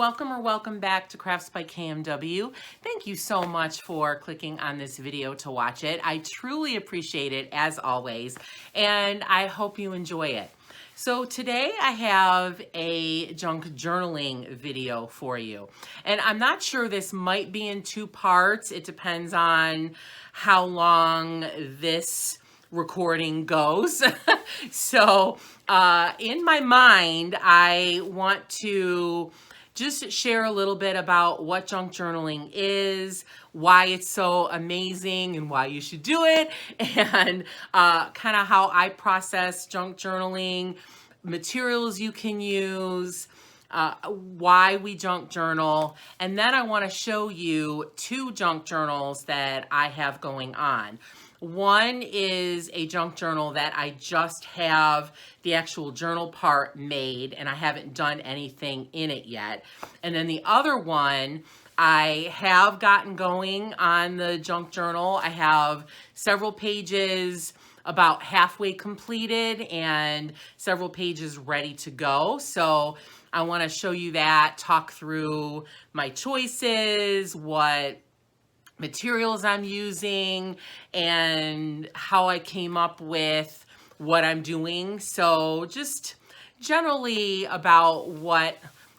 welcome or welcome back to Crafts by KMW. Thank you so much for clicking on this video to watch it. I truly appreciate it as always, and I hope you enjoy it. So today I have a junk journaling video for you, and I'm not sure, this might be in two parts. It depends on how long this recording goes. So in my mind, I want to just share a little bit about what junk journaling is, why it's so amazing and why you should do it, and kind of how I process junk journaling, materials you can use, why we junk journal, and then I want to show you two junk journals that I have going on. One is a junk journal that I just have the actual journal part made and I haven't done anything in it yet. And then the other one, I have gotten going on the junk journal. I have several pages about halfway completed and several pages ready to go. So I want to show you that, talk through my choices, what materials I'm using, and how I came up with what I'm doing. So just generally about what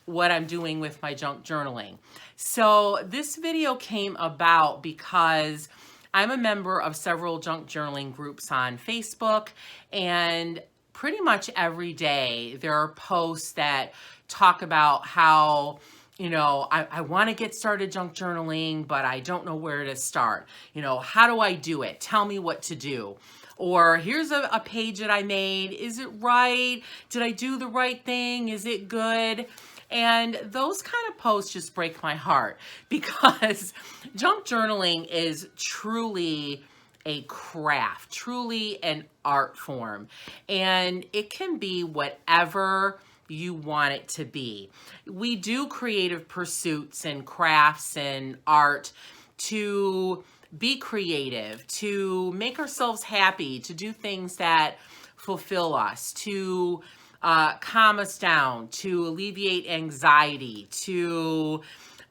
I'm doing with my junk journaling. So this video came about because I'm a member of several junk journaling groups on Facebook, and pretty much every day there are posts that talk about how, you know, I want to get started junk journaling, but I don't know where to start. You know, how do I do it? Tell me what to do. Or here's a page that I made. Is it right? Did I do the right thing? Is it good? And those kind of posts just break my heart, because junk journaling is truly a craft, truly an art form, and it can be whatever you want it to be. We do creative pursuits and crafts and art to be creative, to make ourselves happy, to do things that fulfill us, to calm us down, to alleviate anxiety, to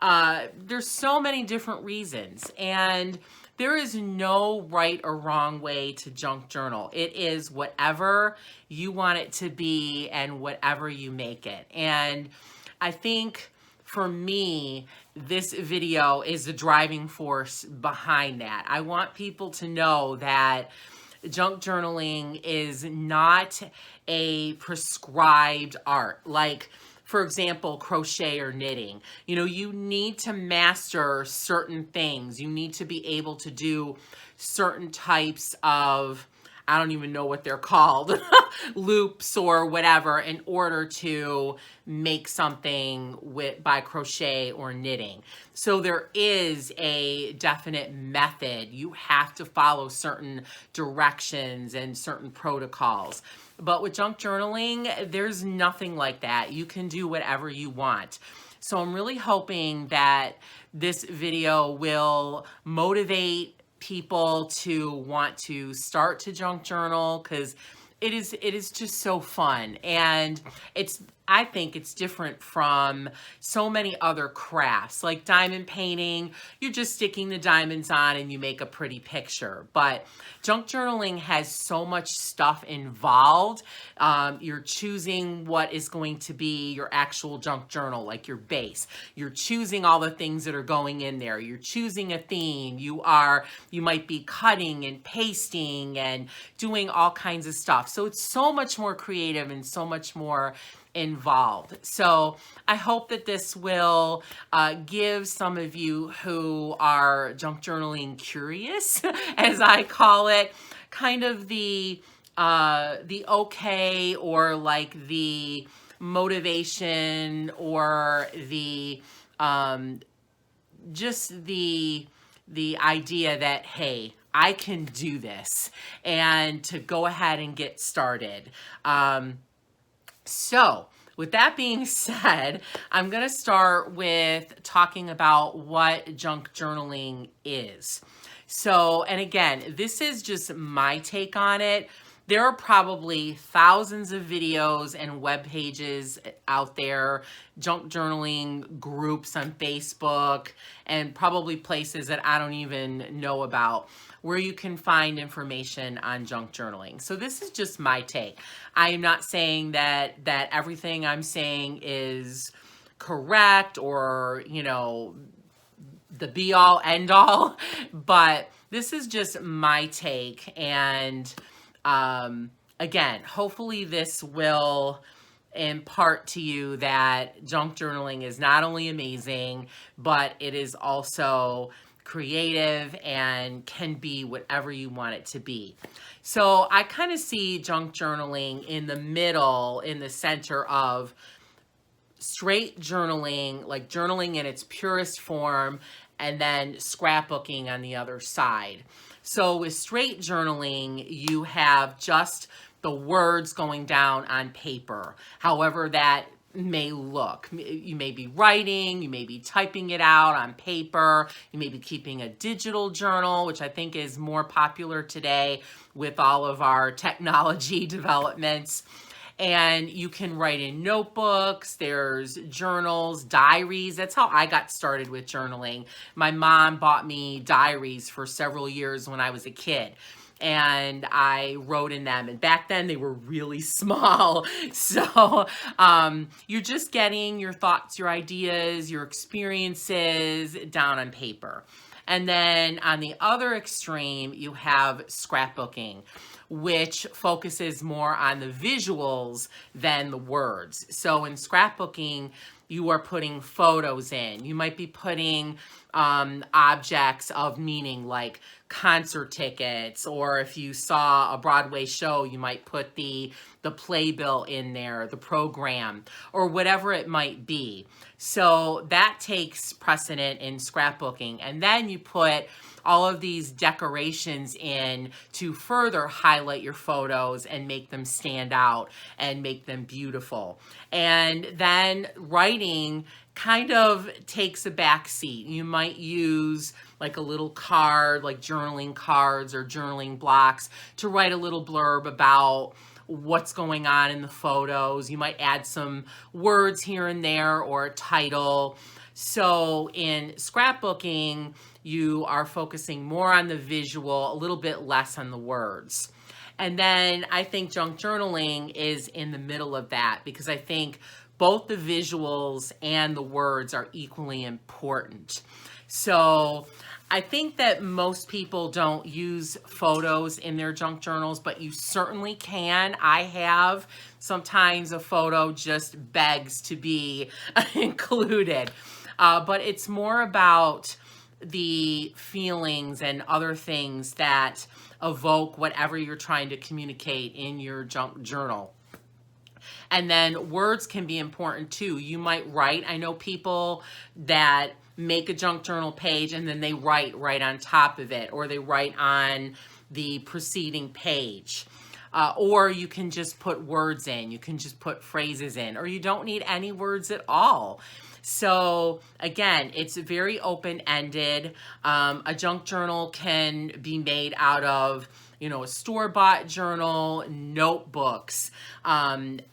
there's so many different reasons, and there is no right or wrong way to junk journal. It is whatever you want it to be and whatever you make it. And I think for me, this video is the driving force behind that. I want people to know that junk journaling is not a prescribed art. Like, for example, crochet or knitting. You know, you need to master certain things. You need to be able to do certain types of, I don't even know what they're called, loops or whatever, in order to make something by crochet or knitting. So there is a definite method. You have to follow certain directions and certain protocols. But with junk journaling, there's nothing like that. You can do whatever you want. So I'm really hoping that this video will motivate people to want to start to junk journal, because it is just so fun, and I think it's different from so many other crafts. Like diamond painting, you're just sticking the diamonds on and you make a pretty picture. But junk journaling has so much stuff involved. You're choosing what is going to be your actual junk journal, like your base. You're choosing all the things that are going in there. You're choosing a theme. You might be cutting and pasting and doing all kinds of stuff. So it's so much more creative and so much more involved. So I hope that this will give some of you who are junk journaling curious, as I call it, kind of the okay, or like the motivation, or the just the idea that, hey, I can do this, and to go ahead and get started. So with that being said, I'm going to start with talking about what junk journaling is. So, and again, this is just my take on it. There are probably thousands of videos and web pages out there, junk journaling groups on Facebook, and probably places that I don't even know about, where you can find information on junk journaling. So this is just my take. I am not saying that everything I'm saying is correct or, you know, the be all end all, but this is just my take. And again, hopefully this will impart to you that junk journaling is not only amazing, but it is also creative and can be whatever you want it to be. So I kind of see junk journaling in the middle, in the center of straight journaling, like journaling in its purest form, and then scrapbooking on the other side. So with straight journaling, you have just the words going down on paper, however that may look. You may be writing, you may be typing it out on paper, you may be keeping a digital journal, which I think is more popular today with all of our technology developments. And you can write in notebooks, there's journals, diaries. That's how I got started with journaling. My mom bought me diaries for several years when I was a kid, and I wrote in them. And back then they were really small. So you're just getting your thoughts, your ideas, your experiences down on paper. And then on the other extreme, you have scrapbooking, which focuses more on the visuals than the words. So in scrapbooking, you are putting photos in. You might be putting objects of meaning like concert tickets, or if you saw a Broadway show, you might put the playbill in there, the program, or whatever it might be. So that takes precedent in scrapbooking. And then you put all of these decorations in to further highlight your photos and make them stand out and make them beautiful. And then writing kind of takes a back seat. You might use like a little card, like journaling cards or journaling blocks, to write a little blurb about what's going on in the photos. You might add some words here and there or a title. So in scrapbooking, you are focusing more on the visual, a little bit less on the words. And then I think junk journaling is in the middle of that, because I think both the visuals and the words are equally important. So I think that most people don't use photos in their junk journals, but you certainly can. I have. Sometimes a photo just begs to be included. But it's more about the feelings and other things that evoke whatever you're trying to communicate in your junk journal. And then words can be important too. You might write. I know people that make a junk journal page and then they write right on top of it, or they write on the preceding page. Or you can just put words in. You can just put phrases in, or you don't need any words at all. So again, it's very open-ended. A junk journal can be made out of, you know, a store-bought journal, notebooks,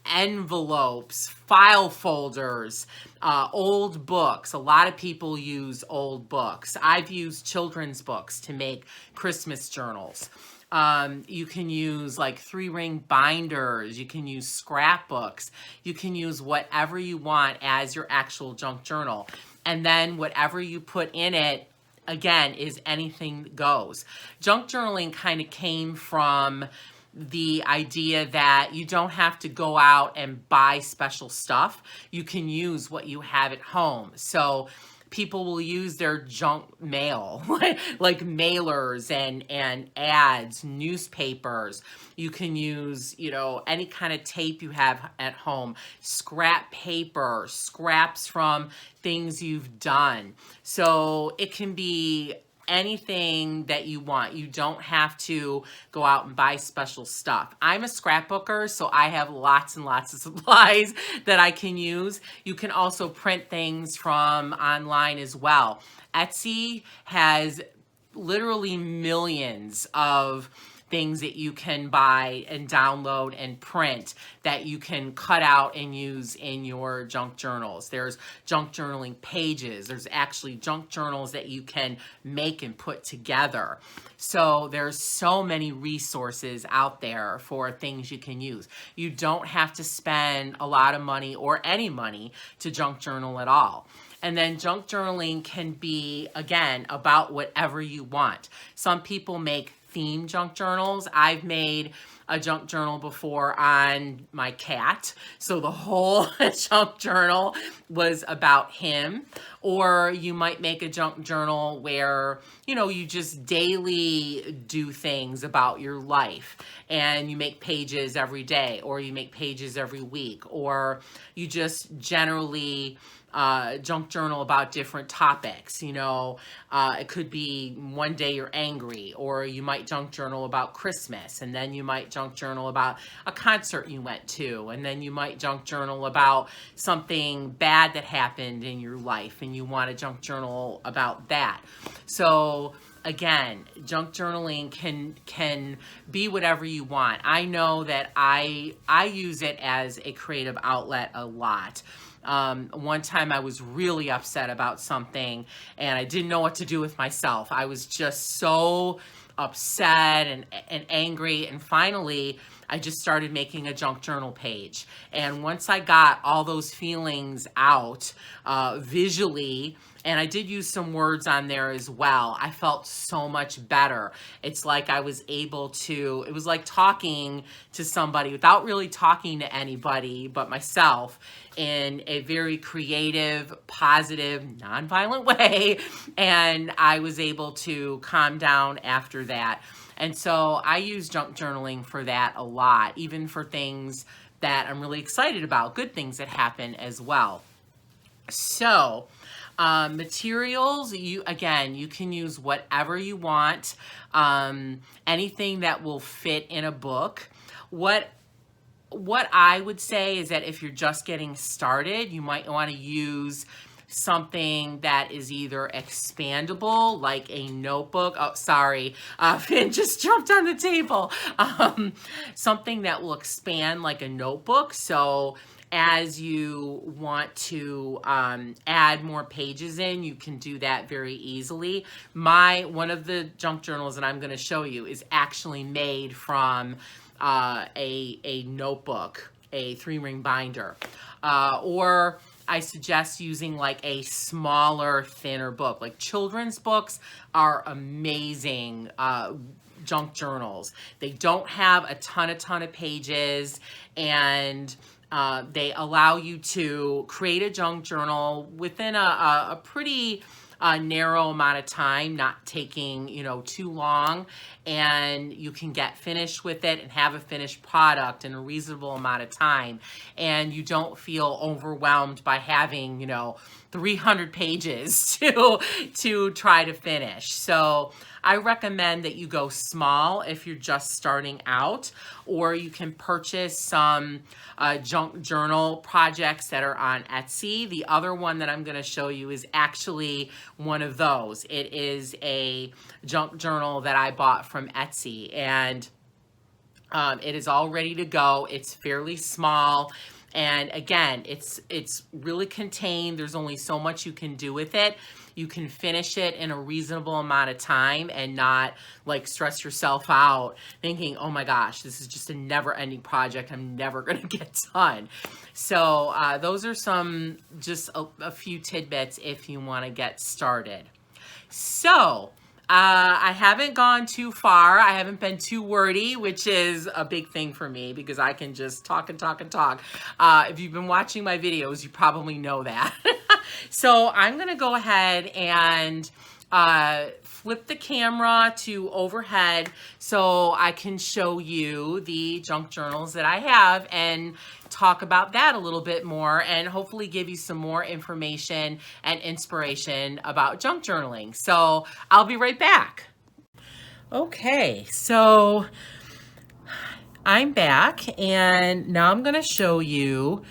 envelopes, file folders, old books. A lot of people use old books. I've used children's books to make Christmas journals. You can use like 3-ring binders. You can use scrapbooks. You can use whatever you want as your actual junk journal. And then whatever you put in it, again, is anything that goes. Junk journaling kind of came from the idea that you don't have to go out and buy special stuff. You can use what you have at home. So people will use their junk mail, like mailers and ads, newspapers. You can use, you know, any kind of tape you have at home, scrap paper, scraps from things you've done. So it can be anything that you want. You don't have to go out and buy special stuff. I'm a scrapbooker, so I have lots and lots of supplies that I can use. You can also print things from online as well. Etsy has literally millions of things that you can buy and download and print that you can cut out and use in your junk journals. There's junk journaling pages. There's actually junk journals that you can make and put together. So there's so many resources out there for things you can use. You don't have to spend a lot of money or any money to junk journal at all. And then junk journaling can be, again, about whatever you want. Some people make theme junk journals. I've made a junk journal before on my cat. So the whole junk journal was about him. Or you might make a junk journal where, you know, you just daily do things about your life and you make pages every day, or you make pages every week, or you just generally junk journal about different topics. You know, it could be one day you're angry, or you might junk journal about Christmas, and then you might junk journal about a concert you went to, and then you might junk journal about something bad that happened in your life and you want to junk journal about that. So again, junk journaling can be whatever you want. I know that I use it as a creative outlet a lot. One time I was really upset about something and I didn't know what to do with myself. I was just so upset and angry, and finally I just started making a junk journal page. And once I got all those feelings out visually, and I did use some words on there as well, I felt so much better. It's like I was able to, it was like talking to somebody without really talking to anybody but myself in a very creative, positive, nonviolent way. And I was able to calm down after that. And so I use junk journaling for that a lot, even for things that I'm really excited about, good things that happen as well. So materials, you can use whatever you want, anything that will fit in a book. What I would say is that if you're just getting started, you might want to use something that is either expandable, like a notebook. Oh, sorry, Finn just jumped on the table. Something that will expand like a notebook. So as you want to add more pages in, you can do that very easily. One of the junk journals that I'm going to show you is actually made from a notebook, a 3-ring binder, or I suggest using like a smaller, thinner book. Like children's books are amazing junk journals. They don't have a ton of pages, and they allow you to create a junk journal within a pretty narrow amount of time, not taking, too long, and you can get finished with it and have a finished product in a reasonable amount of time, and you don't feel overwhelmed by having, 300 pages to try to finish. So I recommend that you go small if you're just starting out, or you can purchase some junk journal projects that are on Etsy. The other one that I'm going to show you is actually one of those. It is a junk journal that I bought from Etsy, and it is all ready to go. It's fairly small. And again, it's really contained. There's only so much you can do with it. You can finish it in a reasonable amount of time and not like stress yourself out thinking, oh my gosh, this is just a never-ending project. I'm never going to get done. So those are just a few tidbits if you want to get started. So I haven't gone too far. I haven't been too wordy, which is a big thing for me because I can just talk and talk and talk. If you've been watching my videos, you probably know that. So I'm going to go ahead and flip the camera to overhead so I can show you the junk journals that I have and talk about that a little bit more, and hopefully give you some more information and inspiration about junk journaling. So I'll be right back. Okay, so I'm back, and now I'm going to show you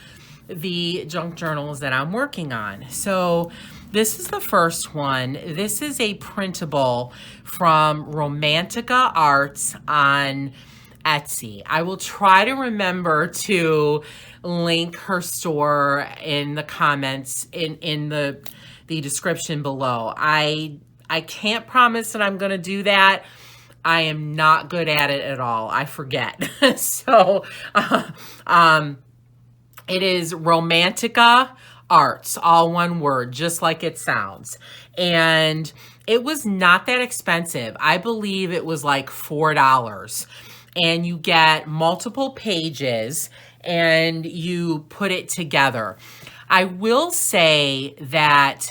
the junk journals that I'm working on. So This is the first one. This is a printable from Romantica Arts on Etsy. I will try to remember to link her store in the comments in the description below. I can't promise that I'm going to do that. I am not good at it at all. I forget. So it is Romantica Arts, all one word, just like it sounds. And it was not that expensive. I believe it was like $4. And you get multiple pages and you put it together. I will say that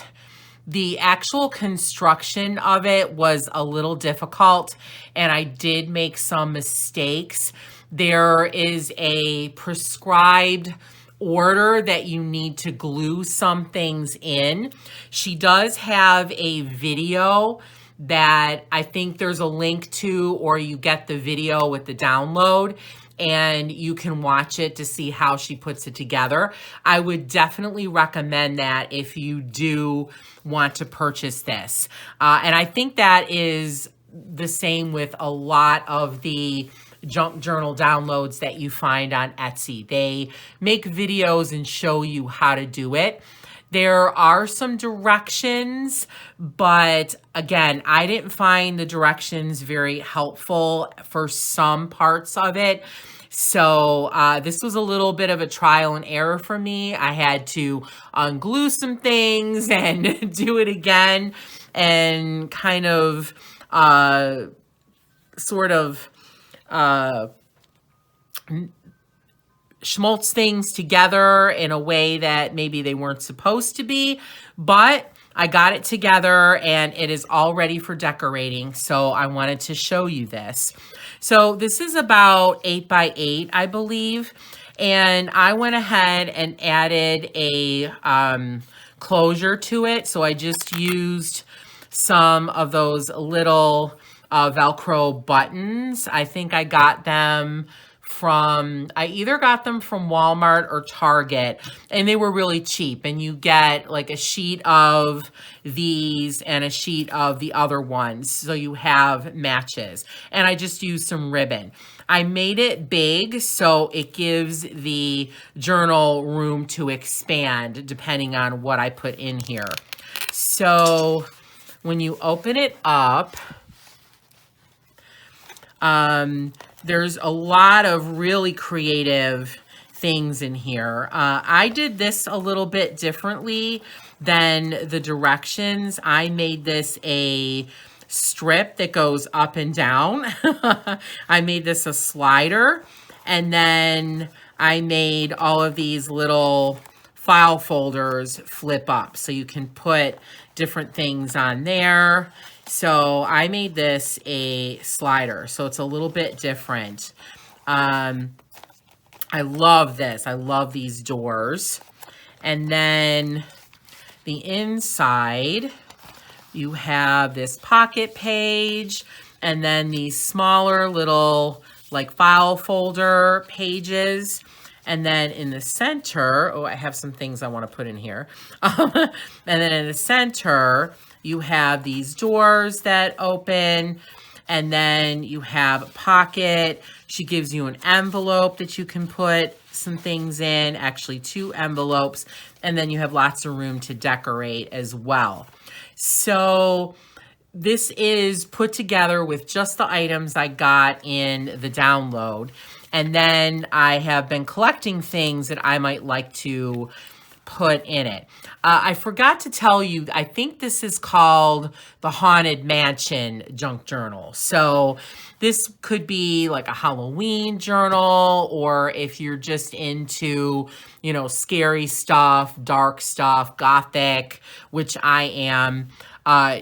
the actual construction of it was a little difficult and I did make some mistakes. There is a prescribed order that you need to glue some things in. She does have a video that I think there's a link to, or you get the video with the download and you can watch it to see how she puts it together. I would definitely recommend that if you do want to purchase this. And I think that is the same with a lot of the junk journal downloads that you find on Etsy. They make videos and show you how to do it. There are some directions, but again, I didn't find the directions very helpful for some parts of it. So this was a little bit of a trial and error for me. I had to unglue some things and do it again and kind of sort of schmaltz things together in a way that maybe they weren't supposed to be, but I got it together and it is all ready for decorating. So I wanted to show you this. So this is about 8 by 8, I believe. And I went ahead and added a closure to it. So I just used some of those little Velcro buttons. I think I got them from, I either got them from Walmart or Target, and they were really cheap. And you get like a sheet of these and a sheet of the other ones, so you have matches. And I just used some ribbon. I made it big so it gives the journal room to expand depending on what I put in here. So when you open it up, there's a lot of really creative things in here. I did this a little bit differently than the directions. I made this a strip that goes up and down. I made this a slider, and then I made all of these little file folders flip up so you can put different things on there. So I made this a slider, so it's a little bit different. I love this. I love these doors. And then the inside, you have this pocket page, and then these smaller little like file folder pages. And then in the center, oh, I have some things I want to put in here. And then in the center, you have these doors that open, and then you have a pocket. She gives you an envelope that you can put some things in, actually 2 envelopes, and then you have lots of room to decorate as well. So this is put together with just the items I got in the download. And then I have been collecting things that I might like to put in it. I forgot to tell you, I think this is called the Haunted Mansion Junk Journal. So this could be like a Halloween journal, or if you're just into, you know, scary stuff, dark stuff, gothic, which I am.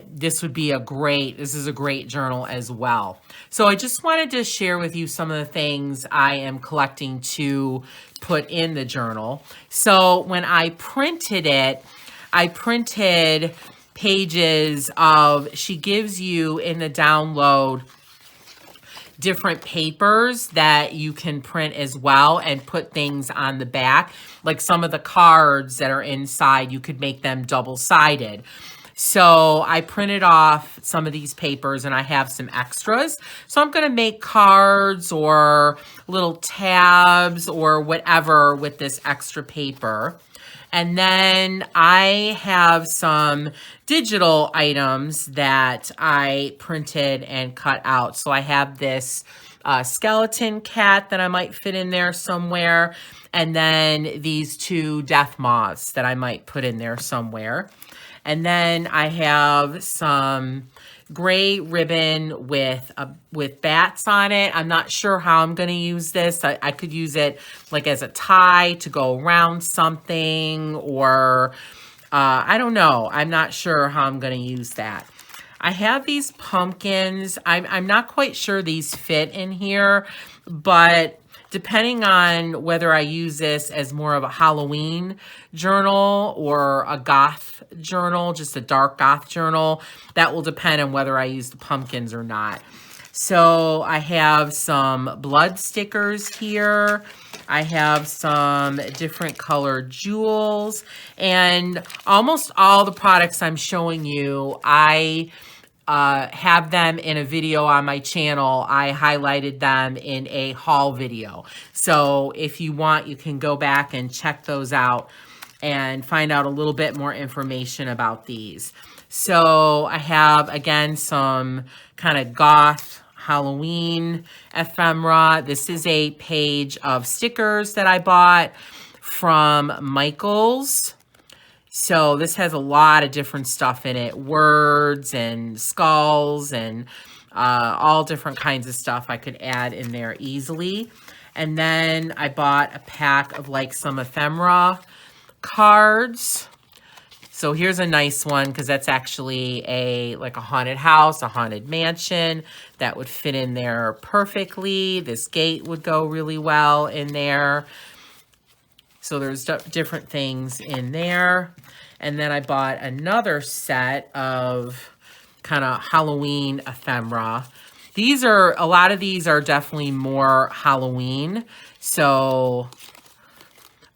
This is a great journal as well. So I just wanted to share with you some of the things I am collecting to put in the journal. So when I printed it, I printed pages of, she gives you in the download different papers that you can print as well and put things on the back. Like some of the cards that are inside, you could make them double-sided. So I printed off some of these papers and I have some extras. So I'm going to make cards or little tabs or whatever with this extra paper. And then I have some digital items that I printed and cut out. So I have this skeleton cat that I might fit in there somewhere. And then these 2 death moths that I might put in there somewhere. And then I have some gray ribbon with bats on it. I'm not sure how I'm going to use this. I could use it like as a tie to go around something, or I don't know. I'm not sure how I'm going to use that. I have these pumpkins. I'm not quite sure these fit in here, but depending on whether I use this as more of a Halloween journal or a goth journal, just a dark goth journal, that will depend on whether I use the pumpkins or not. So I have some blood stickers here. I have some different colored jewels, and almost all the products I'm showing you, I have them in a video on my channel. I highlighted them in a haul video. So if you want, you can go back and check those out and find out a little bit more information about these. So I have, again, some kind of goth Halloween ephemera. This is a page of stickers that I bought from Michael's. So this has a lot of different stuff in it, words and skulls and all different kinds of stuff I could add in there easily. And then I bought a pack of like some ephemera cards. So here's a nice one because that's actually like a haunted house, a haunted mansion that would fit in there perfectly. This gate would go really well in there. So there's different things in there. And then I bought another set of kind of Halloween ephemera. A lot of these are definitely more Halloween. So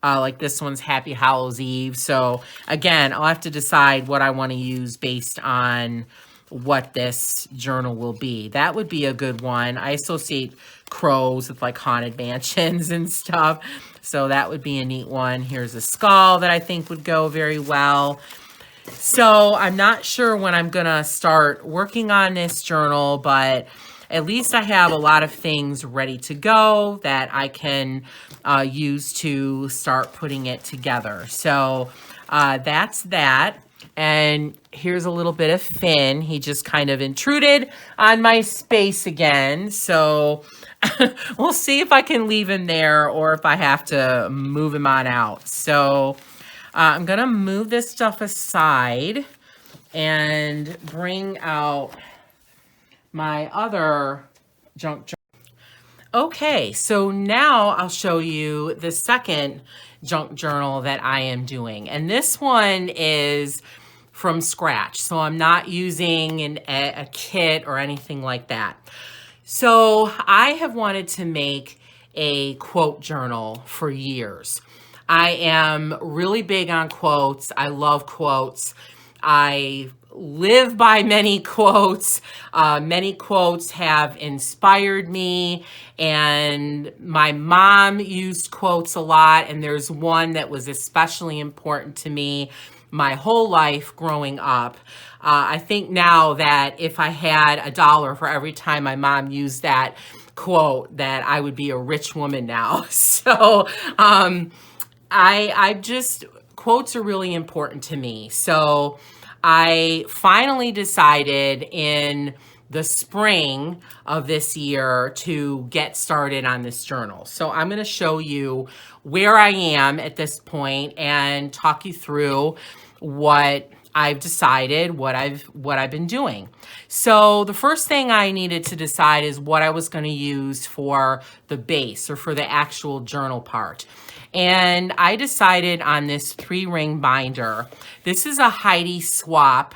like this one's Happy Hallows Eve. So again, I'll have to decide what I want to use based on what this journal will be. That would be a good one. I associate crows with like haunted mansions and stuff. So that would be a neat one. Here's a skull that I think would go very well. So I'm not sure when I'm gonna start working on this journal, but at least I have a lot of things ready to go that I can use to start putting it together. So that's that. And here's a little bit of Finn. He just kind of intruded on my space again. So we'll see if I can leave him there or if I have to move him on out. So I'm going to move this stuff aside and bring out my other junk journal. Okay, so now I'll show you the second junk journal that I am doing. And this one is from scratch. So I'm not using a kit or anything like that. So I have wanted to make a quote journal for years. I am really big on quotes. I love quotes. I live by many quotes. Many quotes have inspired me, and my mom used quotes a lot, and there's one that was especially important to me my whole life growing up. I think now that if I had $1 for every time my mom used that quote, that I would be a rich woman now. So quotes are really important to me. So I finally decided in the spring of this year to get started on this journal. So I'm going to show you where I am at this point and talk you through what I've decided, what I've been doing. So the first thing I needed to decide is what I was going to use for the base or for the actual journal part. And I decided on this 3-ring binder. This is a Heidi Swap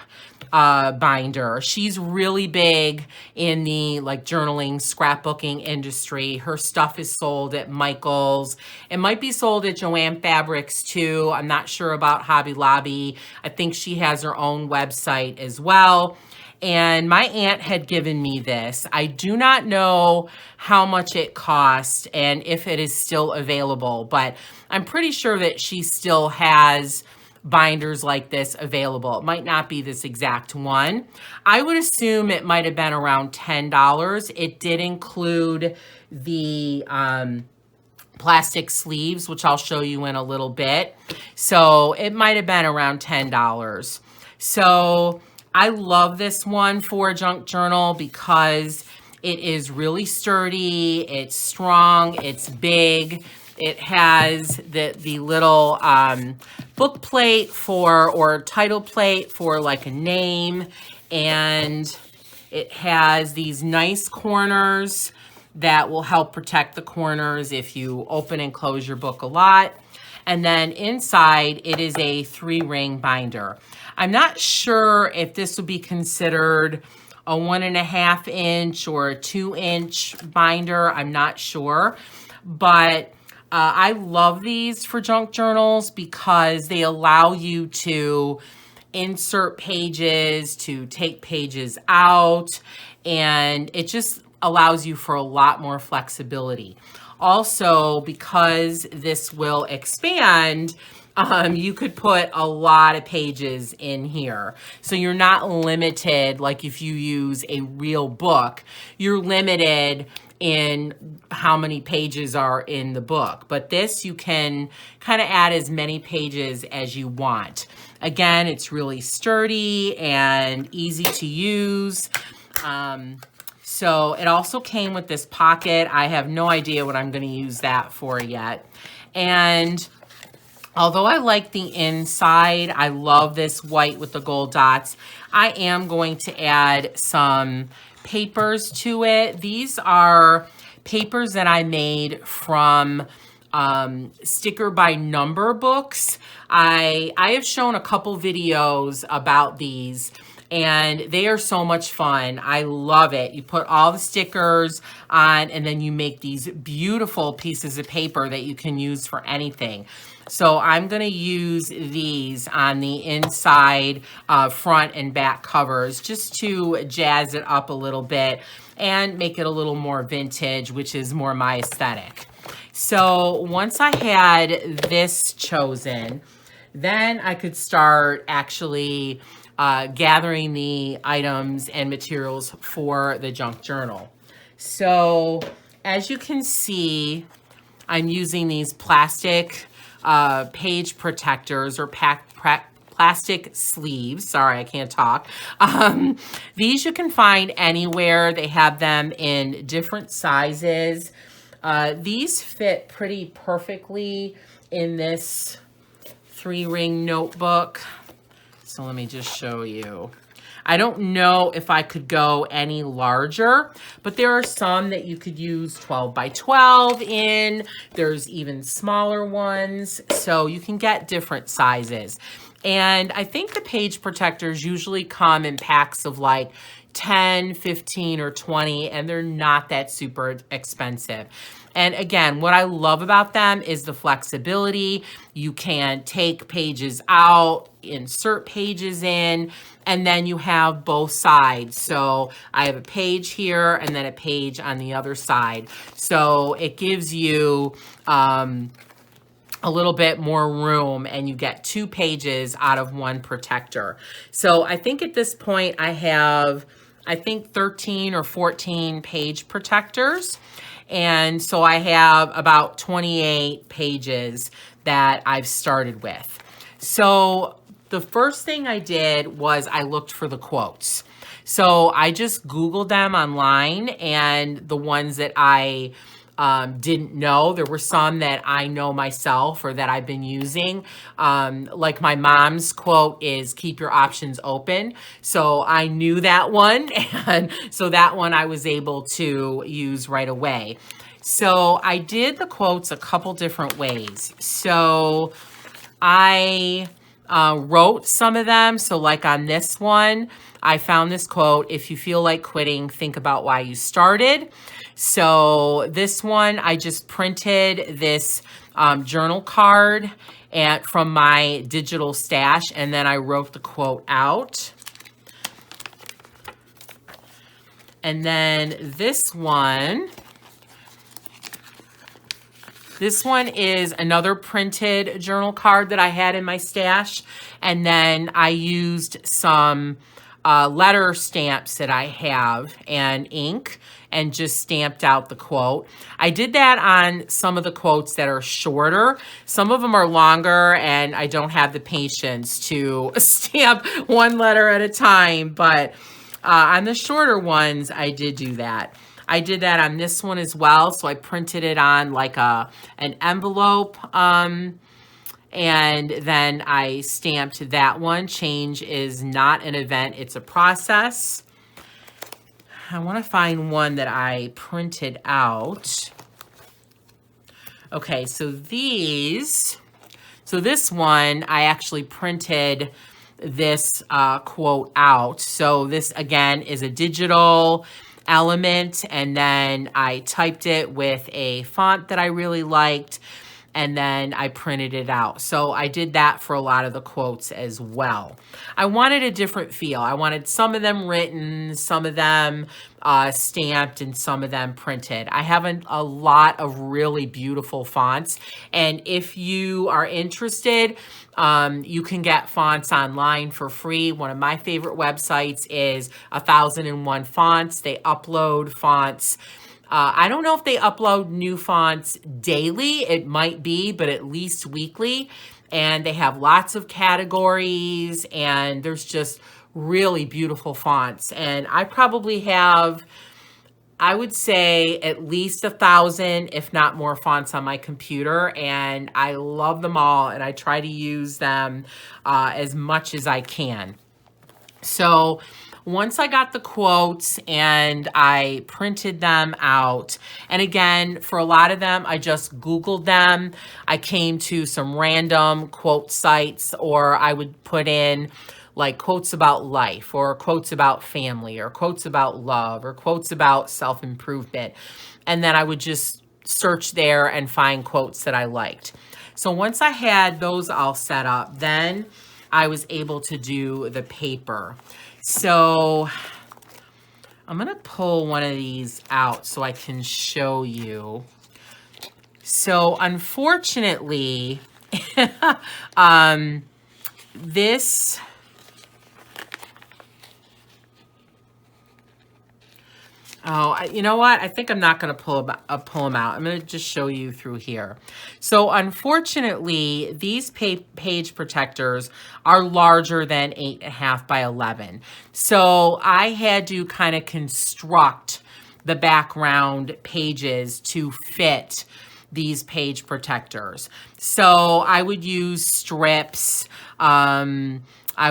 binder. She's really big in the like journaling, scrapbooking industry. Her stuff is sold at Michael's. It might be sold at Joann Fabrics too. I'm not sure about Hobby Lobby. I think she has her own website as well. And my aunt had given me this. I do not know how much it cost and if it is still available, but I'm pretty sure that she still has binders like this available. It might not be this exact one. I would assume it might have been around $10. It did include the plastic sleeves, which I'll show you in a little bit. So it might have been around $10. So I love this one for a junk journal because it is really sturdy, it's strong, it's big. It has the little book plate or title plate for like a name, and it has these nice corners that will help protect the corners if you open and close your book a lot. And then inside, it is a 3-ring binder. I'm not sure if this would be considered a 1.5 inch or a 2-inch binder. I'm not sure, but I love these for junk journals because they allow you to insert pages, to take pages out, and it just allows you for a lot more flexibility. Also, because this will expand, you could put a lot of pages in here. So you're not limited, like if you use a real book, you're limited in how many pages are in the book. But this, you can kind of add as many pages as you want. Again, it's really sturdy and easy to use. So it also came with this pocket. I have no idea what I'm going to use that for yet. And although I like the inside, I love this white with the gold dots, I am going to add some papers to it. These are papers that I made from sticker by number books. I have shown a couple videos about these, and they are so much fun. I love it. You put all the stickers on, and then you make these beautiful pieces of paper that you can use for anything. So I'm going to use these on the inside, front and back covers just to jazz it up a little bit and make it a little more vintage, which is more my aesthetic. So once I had this chosen, then I could start actually gathering the items and materials for the junk journal. So as you can see, I'm using these plastic page protectors or plastic sleeves. Sorry, I can't talk. These you can find anywhere. They have them in different sizes. These fit pretty perfectly in this 3-ring notebook. So let me just show you. I don't know if I could go any larger, but there are some that you could use 12 by 12 in. There's even smaller ones, so you can get different sizes. And I think the page protectors usually come in packs of like 10, 15, or 20, and they're not that super expensive. And again, what I love about them is the flexibility. You can take pages out, insert pages in, and then you have both sides. So I have a page here and then a page on the other side. So it gives you a little bit more room, and you get 2 pages out of 1 protector. So I think at this point I have, 13 or 14 page protectors. And so I have about 28 pages that I've started with. So the first thing I did was I looked for the quotes. So I just Googled them online, and the ones that I didn't know, there were some that I know myself or that I've been using. Like my mom's quote is, "Keep your options open." So I knew that one, and so that one I was able to use right away. So I did the quotes a couple different ways. So I wrote some of them. So like on this one, I found this quote: if you feel like quitting, think about why you started. So this one, I just printed this journal card from my digital stash, and then I wrote the quote out. And then this one is another printed journal card that I had in my stash. And then I used some letter stamps that I have and ink and just stamped out the quote. I did that on some of the quotes that are shorter. Some of them are longer and I don't have the patience to stamp one letter at a time, but on the shorter ones, I did do that. I did that on this one as well. So I printed it on like an envelope, and then I stamped that one. Change is not an event, it's a process. I want to find one that I printed out. Okay, so this one, I actually printed this quote out. So this again is a digital element, and then I typed it with a font that I really liked, and then I printed it out. So I did that for a lot of the quotes as well. I wanted a different feel. I wanted some of them written, some of them stamped, and some of them printed. I have a lot of really beautiful fonts, and if you are interested, you can get fonts online for free. One of my favorite websites is 1001 Fonts. They upload fonts. I don't know if they upload new fonts daily. It might be, but at least weekly. And they have lots of categories, and there's just really beautiful fonts. And I probably have, I would say, at least 1,000, if not more, fonts on my computer, and I love them all, and I try to use them as much as I can. So once I got the quotes and I printed them out, and again, for a lot of them, I just Googled them. I came to some random quote sites, or I would put in like quotes about life, or quotes about family, or quotes about love, or quotes about self-improvement. And then I would just search there and find quotes that I liked. So once I had those all set up, then I was able to do the paper. So I'm going to pull one of these out so I can show you. So unfortunately, this, you know what? I think I'm not going to pull them out. I'm going to just show you through here. So unfortunately, these page protectors are larger than 8.5 by 11. So I had to kind of construct the background pages to fit these page protectors. So I would use strips. I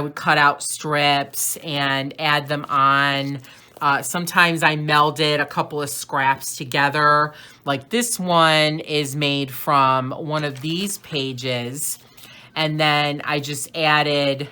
would cut out strips and add them on. Sometimes I melded a couple of scraps together. Like this one is made from one of these pages. And then I just added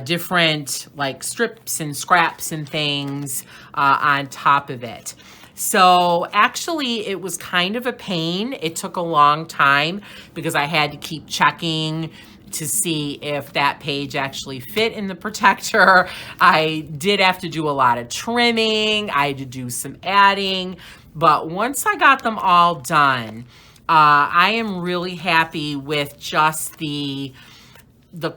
different like strips and scraps and things on top of it. So actually it was kind of a pain. It took a long time because I had to keep checking to see if that page actually fit in the protector. I did have to do a lot of trimming. I had to do some adding. But once I got them all done, I am really happy with just the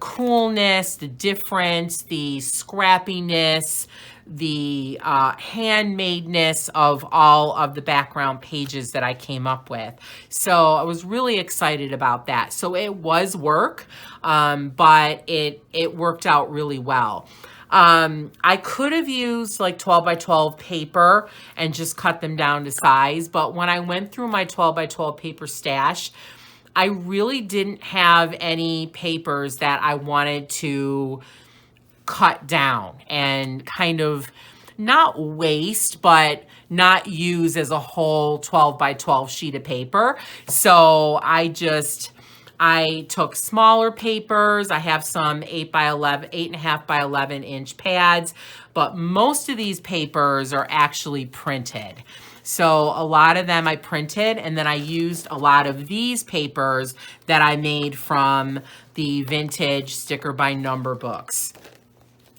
coolness, the difference, the scrappiness, the handmadeness of all of the background pages that I came up with. So I was really excited about that. So it was work, but it worked out really well. I could have used like 12 by 12 paper and just cut them down to size, but when I went through my 12 by 12 paper stash, I really didn't have any papers that I wanted to cut down and kind of not waste, but not use as a whole 12 by 12 sheet of paper. So I took smaller papers. I have some 8.5 by 11 inch pads, but most of these papers are actually printed. So a lot of them I printed, and then I used a lot of these papers that I made from the vintage sticker by number books.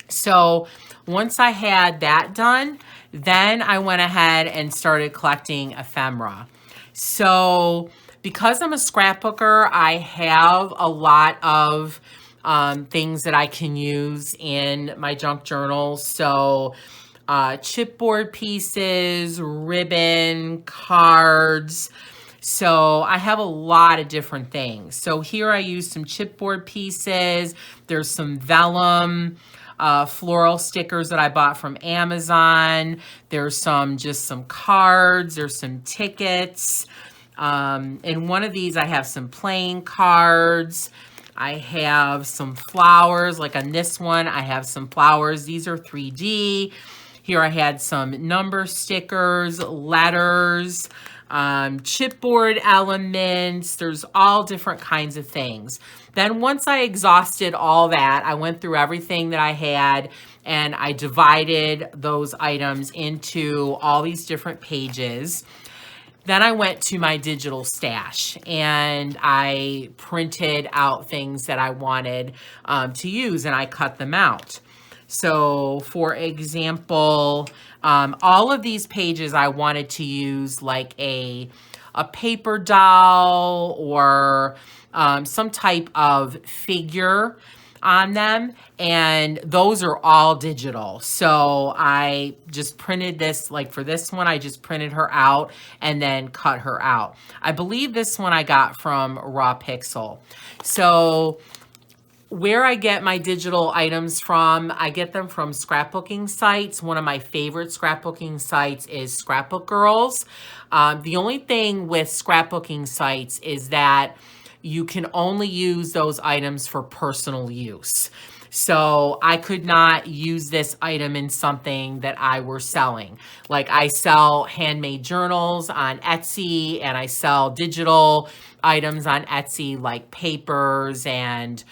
So once I had that done, then I went ahead and started collecting ephemera. So because I'm a scrapbooker, I have a lot of things that I can use in my junk journals. So chipboard pieces, ribbon, cards. So I have a lot of different things. So here I use some chipboard pieces. There's some vellum floral stickers that I bought from Amazon. There's just some cards. There's some tickets. In one of these, I have some playing cards. I have some flowers, like on this one, I have some flowers. These are 3D. Here I had some number stickers, letters, chipboard elements. There's all different kinds of things. Then once I exhausted all that, I went through everything that I had and I divided those items into all these different pages. Then I went to my digital stash and I printed out things that I wanted to use, and I cut them out. So for example, all of these pages I wanted to use like a paper doll or some type of figure on them, and those are all digital. So I just printed this, like for this one, I just printed her out and then cut her out. I believe this one I got from Raw Pixel. So where I get my digital items from, I get them from scrapbooking sites. One of my favorite scrapbooking sites is Scrapbook Girls. The only thing with scrapbooking sites is that you can only use those items for personal use. So I could not use this item in something that I were selling. Like I sell handmade journals on Etsy, and I sell digital items on Etsy like papers and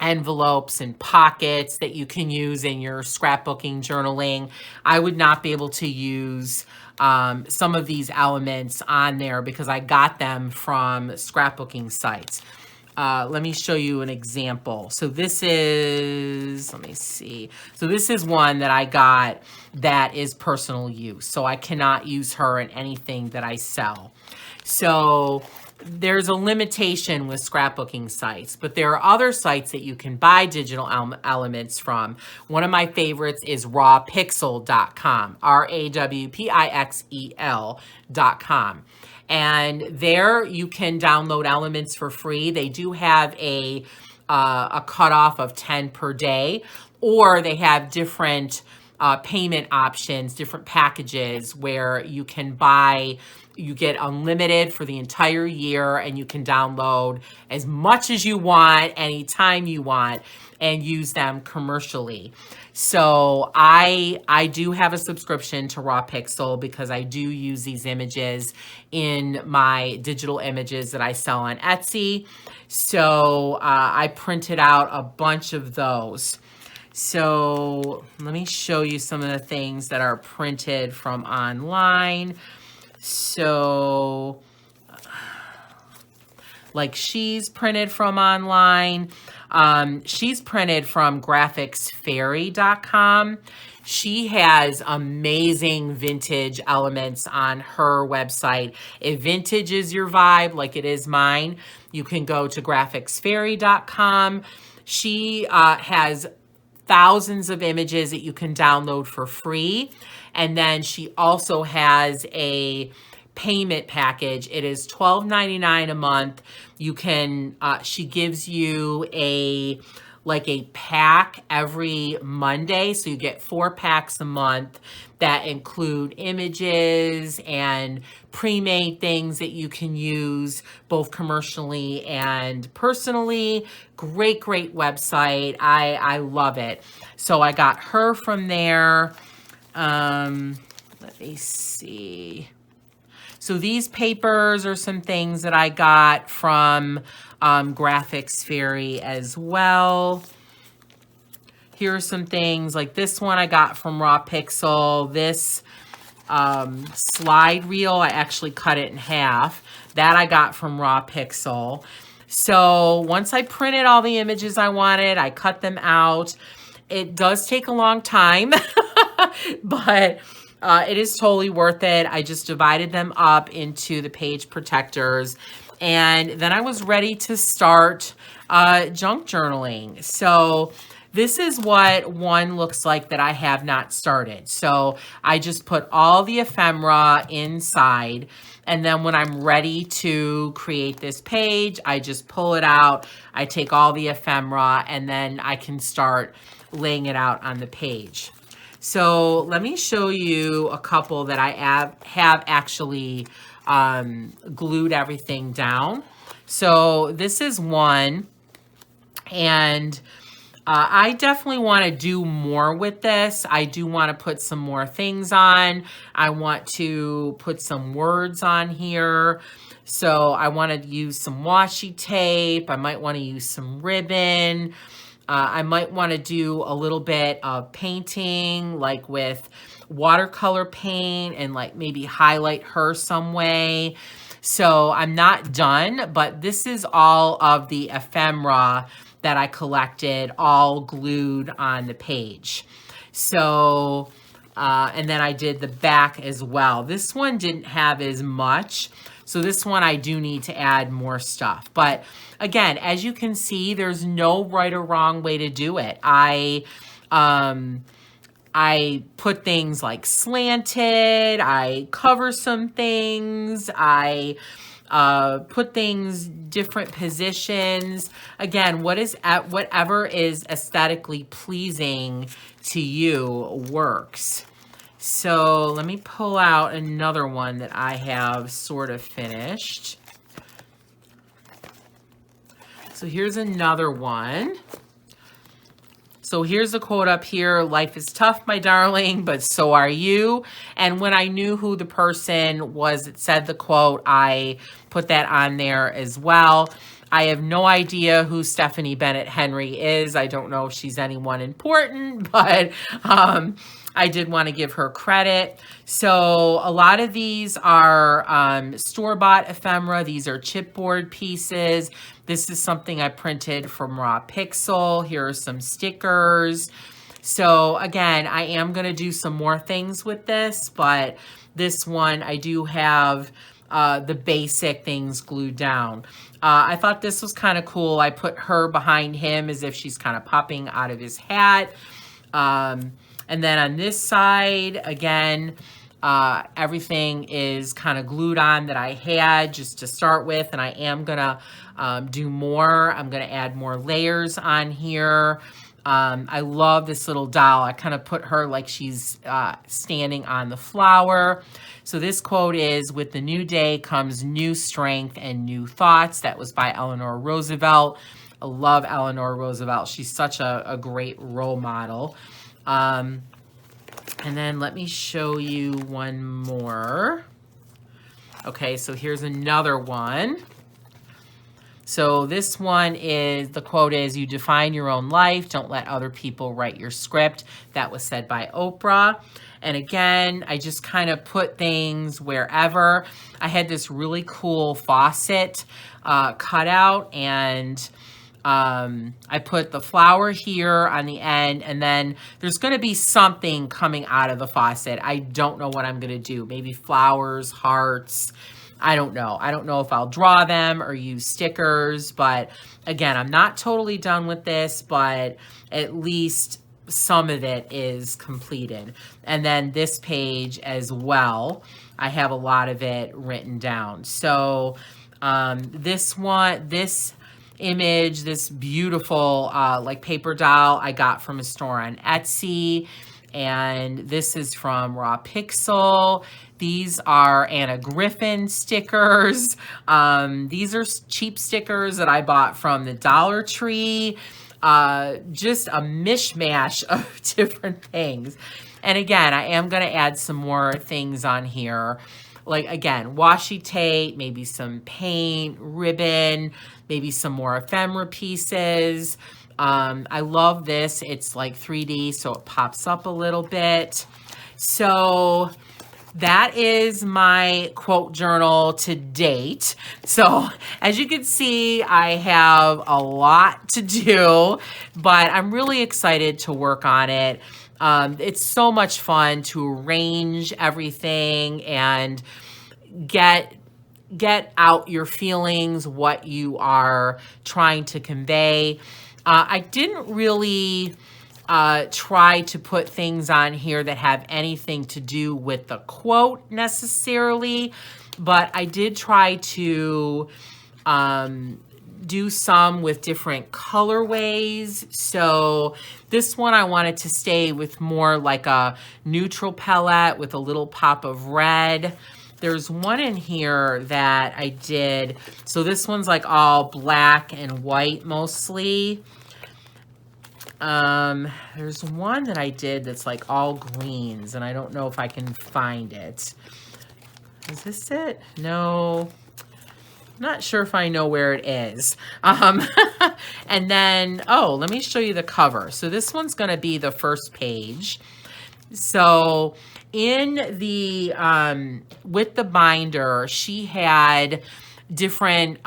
envelopes and pockets that you can use in your scrapbooking journaling. I would not be able to use some of these elements on there because I got them from scrapbooking sites. Let me show you an example. So this is, let me see. So this is one that I got that is personal use. So I cannot use her in anything that I sell. So there's a limitation with scrapbooking sites, but there are other sites that you can buy digital elements from. One of my favorites is rawpixel.com, RAWPIXEL.com. And there you can download elements for free. They do have a cutoff of 10 per day, or they have different payment options, different packages where you can buy, you get unlimited for the entire year, and you can download as much as you want, anytime you want, and use them commercially. So I do have a subscription to Raw Pixel because I do use these images in my digital images that I sell on Etsy. So I printed out a bunch of those. So let me show you some of the things that are printed from online. So like she's printed from online. She's printed from graphicsfairy.com. She has amazing vintage elements on her website. If vintage is your vibe, like it is mine, you can go to graphicsfairy.com. She has thousands of images that you can download for free. And then she also has a payment package. It is $12.99 a month. You can, she gives you a like a pack every Monday. So you get 4 packs a month that include images and pre-made things that you can use both commercially and personally. Great, great website. I love it. So I got her from there. Let me see. So these papers are some things that I got from Graphics Fairy as well. Here are some things like this one I got from Raw Pixel. This slide reel, I actually cut it in half. That I got from Raw Pixel. So once I printed all the images I wanted, I cut them out. It does take a long time, but it is totally worth it. I just divided them up into the page protectors, and then I was ready to start junk journaling. So this is what one looks like that I have not started. So I just put all the ephemera inside, and then when I'm ready to create this page, I just pull it out, I take all the ephemera, and then I can start laying it out on the page. So let me show you a couple that I have actually glued everything down. So this is one, and I definitely want to do more with this. I do want to put some more things on. I want to put some words on here. So I want to use some washi tape. I might want to use some ribbon. I might want to do a little bit of painting, like with watercolor paint, and like maybe highlight her some way. So I'm not done, but this is all of the ephemera that I collected, all glued on the page. So, and then I did the back as well. This one didn't have as much, so this one I do need to add more stuff. But again, as you can see, there's no right or wrong way to do it. I put things like slanted, I cover some things, I put things different positions. Again, whatever is aesthetically pleasing to you works. So let me pull out another one that I have sort of finished. So here's another one. So here's the quote up here: "Life is tough, my darling, but so are you." And when I knew who the person was that said the quote, I put that on there as well. I have no idea who Stephanie Bennett Henry is. I don't know if she's anyone important, but I did want to give her credit. So a lot of these are store-bought ephemera. These are chipboard pieces. This is something I printed from Raw Pixel. Here are some stickers. So again, I am going to do some more things with this, but this one I do have the basic things glued down. I thought this was kind of cool. I put her behind him as if she's kind of popping out of his hat. And then on this side, again, everything is kind of glued on that I had just to start with, and I am gonna do more. I'm gonna add more layers on here. I love this little doll. I kind of put her like she's standing on the flower. So this quote is, "With the new day comes new strength and new thoughts." That was by Eleanor Roosevelt. I love Eleanor Roosevelt. She's such a great role model. And then let me show you one more. Okay, so here's another one. So this one is, the quote is, "You define your own life. Don't let other people write your script." That was said by Oprah. And again, I just kind of put things wherever. I had this really cool faucet cutout, and I put the flower here on the end, and then there's going to be something coming out of the faucet. I don't know what I'm going to do. Maybe flowers, hearts. I don't know. I don't know if I'll draw them or use stickers, but again, I'm not totally done with this, but at least some of it is completed. And then this page as well, I have a lot of it written down. So this image, this beautiful like paper doll I got from a store on Etsy. And this is from Raw Pixel. These are Anna Griffin stickers. These are cheap stickers that I bought from the Dollar Tree. Just a mishmash of different things. And again, I am going to add some more things on here. Like, again, washi tape, maybe some paint, ribbon, maybe some more ephemera pieces. I love this. It's like 3D, so it pops up a little bit. So that is my quote journal to date. So as you can see, I have a lot to do, but I'm really excited to work on it. It's so much fun to arrange everything and get out your feelings, what you are trying to convey. I didn't really try to put things on here that have anything to do with the quote necessarily, but I did try to do some with different colorways. So this one I wanted to stay with more like a neutral palette with a little pop of red. There's one in here that I did. So this one's like all black and white mostly. There's one that I did that's like all greens, and I don't know if I can find it. Is this it? No. Not sure if I know where it is. And then, oh, let me show you the cover. So this one's going to be the first page. So in the, with the binder, she had different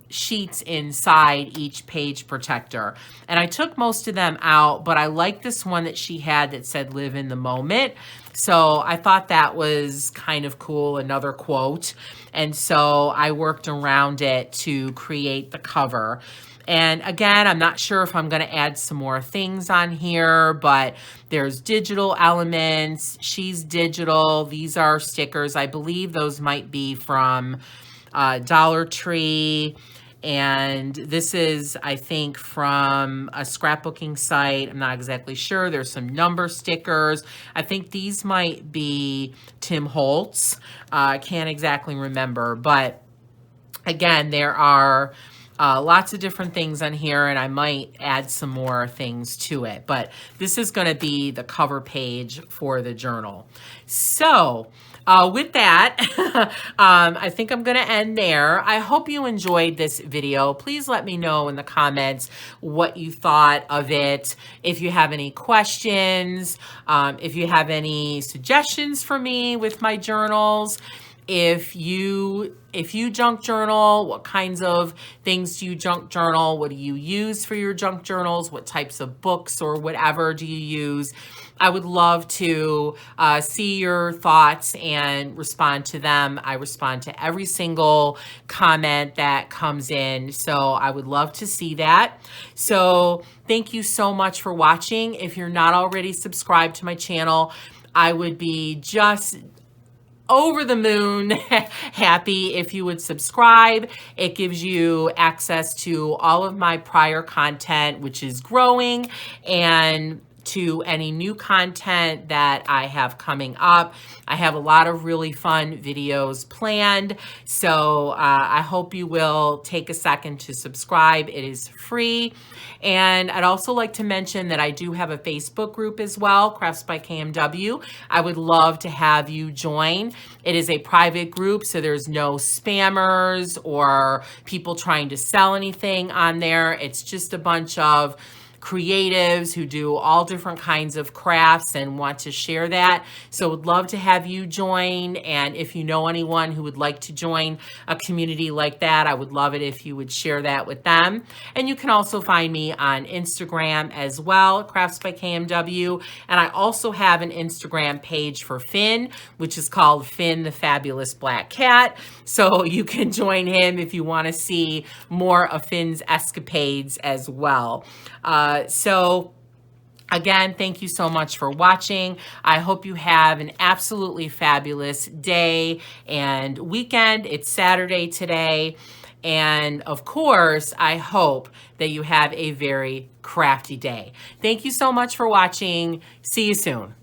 sheets inside each page protector. And I took most of them out, but I like this one that she had that said live in the moment. So I thought that was kind of cool, another quote. And so I worked around it to create the cover. And again, I'm not sure if I'm going to add some more things on here, but there's digital elements. She's digital. These are stickers. I believe those might be from Dollar Tree. And this is, I think, from a scrapbooking site. I'm not exactly sure. There's some number stickers. I think these might be Tim Holtz. I can't exactly remember. But again, there are lots of different things on here, and I might add some more things to it. But this is going to be the cover page for the journal. So with that, I think I'm going to end there. I hope you enjoyed this video. Please let me know in the comments what you thought of it. If you have any questions, if you have any suggestions for me with my journals, if you junk journal, what kinds of things do you junk journal? What do you use for your junk journals? What types of books or whatever do you use? I would love to see your thoughts and respond to them. I respond to every single comment that comes in, so I would love to see that. So thank you so much for watching. If you're not already subscribed to my channel, I would be just over the moon happy if you would subscribe. It gives you access to all of my prior content, which is growing, and to any new content that I have coming up. I have a lot of really fun videos planned, so I hope you will take a second to subscribe. It is free. And I'd also like to mention that I do have a Facebook group as well, Crafts by KMW. I would love to have you join. It is a private group, so there's no spammers or people trying to sell anything on there. It's just a bunch of creatives who do all different kinds of crafts and want to share that. So would love to have you join. And if you know anyone who would like to join a community like that, I would love it if you would share that with them. And you can also find me on Instagram as well, Crafts by KMW. And I also have an Instagram page for Finn, which is called Finn the Fabulous Black Cat. So you can join him if you want to see more of Finn's escapades as well. So again, thank you so much for watching. I hope you have an absolutely fabulous day and weekend. It's Saturday today. And of course, I hope that you have a very crafty day. Thank you so much for watching. See you soon.